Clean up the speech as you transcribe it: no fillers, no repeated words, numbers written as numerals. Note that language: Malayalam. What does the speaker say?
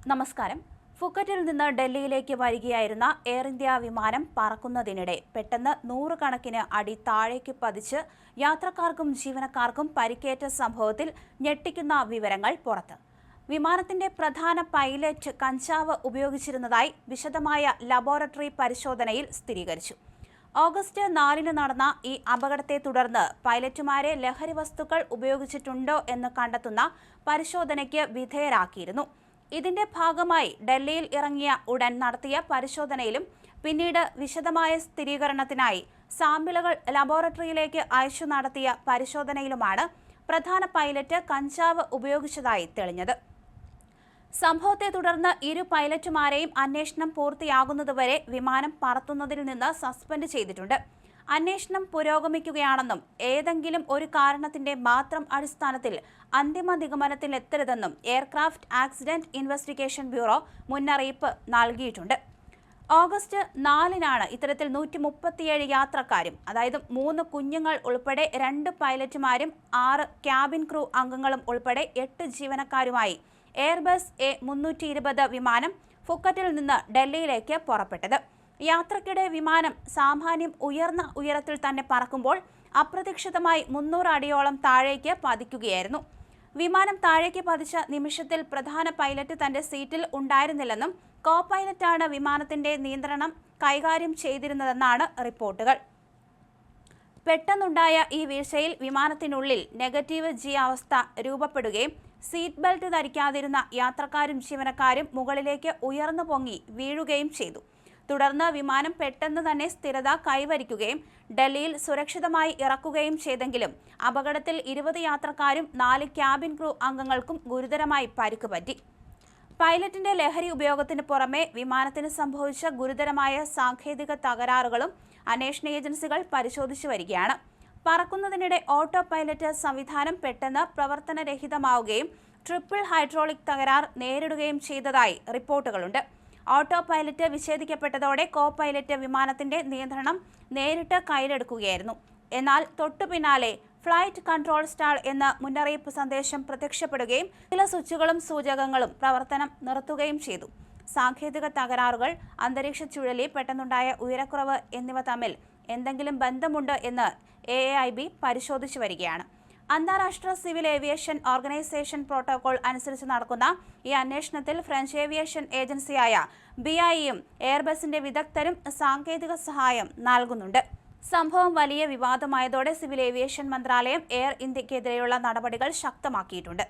നമസ്കാരം. ഫുക്കറ്റിൽ നിന്ന് ഡൽഹിയിലേക്ക് വരികയായിരുന്ന എയർ ഇന്ത്യ വിമാനം പറക്കുന്നതിനിടെ പെട്ടെന്ന് നൂറുകണക്കിന് അടി താഴേക്ക് പതിച്ച് യാത്രക്കാർക്കും ജീവനക്കാർക്കും പരിക്കേറ്റ സംഭവത്തിൽ ഞെട്ടിക്കുന്ന വിവരങ്ങൾ പുറത്ത്. വിമാനത്തിന്റെ പ്രധാന പൈലറ്റ് കഞ്ചാവ് ഉപയോഗിച്ചിരുന്നതായി വിശദമായ ലബോറട്ടറി പരിശോധനയിൽ സ്ഥിരീകരിച്ചു. ഓഗസ്റ്റ് 4-ന് നടന്ന ഈ അപകടത്തെ തുടർന്ന് പൈലറ്റുമാരെ ലഹരി വസ്തുക്കൾ ഉപയോഗിച്ചിട്ടുണ്ടോ എന്ന് കണ്ടെത്തുന്ന പരിശോധനയ്ക്ക് വിധേയരാക്കിയിരുന്നു. ഇതിന്റെ ഭാഗമായി ഡൽഹിയിൽ ഇറങ്ങിയ ഉടൻ നടത്തിയ പരിശോധനയിലും പിന്നീട് വിശദമായ സ്ഥിരീകരണത്തിനായി സാമ്പിളുകൾ ലബോറട്ടറിയിലേക്ക് അയച്ചു നടത്തിയ പരിശോധനയിലുമാണ് പ്രധാന പൈലറ്റ് കഞ്ചാവ് ഉപയോഗിച്ചതായി തെളിഞ്ഞത്. സംഭവത്തെ തുടർന്ന് ഇരു പൈലറ്റുമാരെയും അന്വേഷണം പൂർത്തിയാകുന്നതുവരെ വിമാനം പറത്തുന്നതിൽ നിന്ന് സസ്പെൻഡ് ചെയ്തിട്ടുണ്ട്. അന്വേഷണം പുരോഗമിക്കുകയാണെന്നും ഏതെങ്കിലും ഒരു കാരണത്തിന്റെ മാത്രം അടിസ്ഥാനത്തിൽ അന്തിമ നിഗമനത്തിലെത്തരുതെന്നും എയർക്രാഫ്റ്റ് ആക്സിഡന്റ് ഇൻവെസ്റ്റിഗേഷൻ ബ്യൂറോ മുന്നറിയിപ്പ് നൽകിയിട്ടുണ്ട്. ഓഗസ്റ്റ് 4-നാണ് ഇത്തരത്തിൽ 137 യാത്രക്കാരും, അതായത് 3 കുഞ്ഞുങ്ങൾ ഉൾപ്പെടെ 2 പൈലറ്റുമാരും 6 ക്യാബിൻ ക്രൂ അംഗങ്ങളും ഉൾപ്പെടെ 8 ജീവനക്കാരുമായി എയർബസ് A320 വിമാനം ഫുക്കറ്റിൽ നിന്ന് ഡൽഹിയിലേക്ക് പുറപ്പെട്ടത്. യാത്രക്കിടെ വിമാനം സാമാന്യം ഉയർന്ന ഉയരത്തിൽ തന്നെ പറക്കുമ്പോൾ അപ്രതീക്ഷിതമായി 300 അടിയോളം താഴേക്ക് പതിക്കുകയായിരുന്നു. വിമാനം താഴേക്ക് പതിച്ച നിമിഷത്തിൽ പ്രധാന പൈലറ്റ് തന്റെ സീറ്റിൽ ഉണ്ടായിരുന്നില്ലെന്നും കോ പൈലറ്റാണ് വിമാനത്തിന്റെ നിയന്ത്രണം കൈകാര്യം ചെയ്തിരുന്നതെന്നാണ് റിപ്പോർട്ടുകൾ. പെട്ടെന്നുണ്ടായ ഈ വീഴ്ചയിൽ വിമാനത്തിനുള്ളിൽ നെഗറ്റീവ് G അവസ്ഥ രൂപപ്പെടുകയും സീറ്റ് ബെൽറ്റ് ധരിക്കാതിരുന്ന യാത്രക്കാരും ജീവനക്കാരും മുകളിലേക്ക് ഉയർന്നു പൊങ്ങി വീഴുകയും ചെയ്തു. തുടർന്ന് വിമാനം പെട്ടെന്ന് തന്നെ സ്ഥിരത കൈവരിക്കുകയും ഡൽഹിയിൽ സുരക്ഷിതമായി ഇറക്കുകയും ചെയ്തെങ്കിലും അപകടത്തിൽ 20 യാത്രക്കാരും 4 ക്യാബിൻ ക്രൂ അംഗങ്ങൾക്കും ഗുരുതരമായി പരിക്ക് പറ്റി. പൈലറ്റിന്റെ ലഹരി ഉപയോഗത്തിന് പുറമെ വിമാനത്തിന് സംഭവിച്ച ഗുരുതരമായ സാങ്കേതിക തകരാറുകളും അന്വേഷണ ഏജൻസികൾ പരിശോധിച്ചു വരികയാണ്. പറക്കുന്നതിനിടെ ഓട്ടോ പൈലറ്റ് സംവിധാനം പെട്ടെന്ന് പ്രവർത്തനരഹിതമാവുകയും ട്രിപ്പിൾ ഹൈഡ്രോളിക് തകരാർ നേരിടുകയും ചെയ്തതായി റിപ്പോർട്ടുകളുണ്ട്. ഓട്ടോ പൈലറ്റ് വിച്ഛേദിക്കപ്പെട്ടതോടെ കോ പൈലറ്റ് വിമാനത്തിന്റെ നിയന്ത്രണം നേരിട്ട് കയ്യിലെടുക്കുകയായിരുന്നു. എന്നാൽ തൊട്ടു പിന്നാലെ ഫ്ലൈറ്റ് കൺട്രോൾ സ്റ്റാൾ എന്ന മുന്നറിയിപ്പ് സന്ദേശം പ്രത്യക്ഷപ്പെടുകയും ചില സ്വിച്ചുകളും സൂചകങ്ങളും പ്രവർത്തനം നിർത്തുകയും ചെയ്തു. സാങ്കേതിക തകരാറുകൾ, അന്തരീക്ഷ ചുഴലി, പെട്ടെന്നുണ്ടായ ഉയരക്കുറവ് എന്നിവ തമ്മിൽ എന്തെങ്കിലും ബന്ധമുണ്ട് എന്ന് AAIB പരിശോധിച്ചു വരികയാണ്. അന്താരാഷ്ട്ര സിവിൽ ഏവിയേഷൻ ഓർഗനൈസേഷൻ പ്രോട്ടോകോൾ അനുസരിച്ച് നടക്കുന്ന ഈ അന്വേഷണത്തിൽ ഫ്രഞ്ച് ഏവിയേഷൻ ഏജൻസിയായ BAEയും എയർബസിന്റെ വിദഗ്ധരും സാങ്കേതിക സഹായം നൽകുന്നുണ്ട്. സംഭവം വലിയ വിവാദമായതോടെ സിവിൽ ഏവിയേഷൻ മന്ത്രാലയം എയർ ഇന്ത്യക്കെതിരെയുള്ള നടപടികൾ ശക്തമാക്കിയിട്ടുണ്ട്.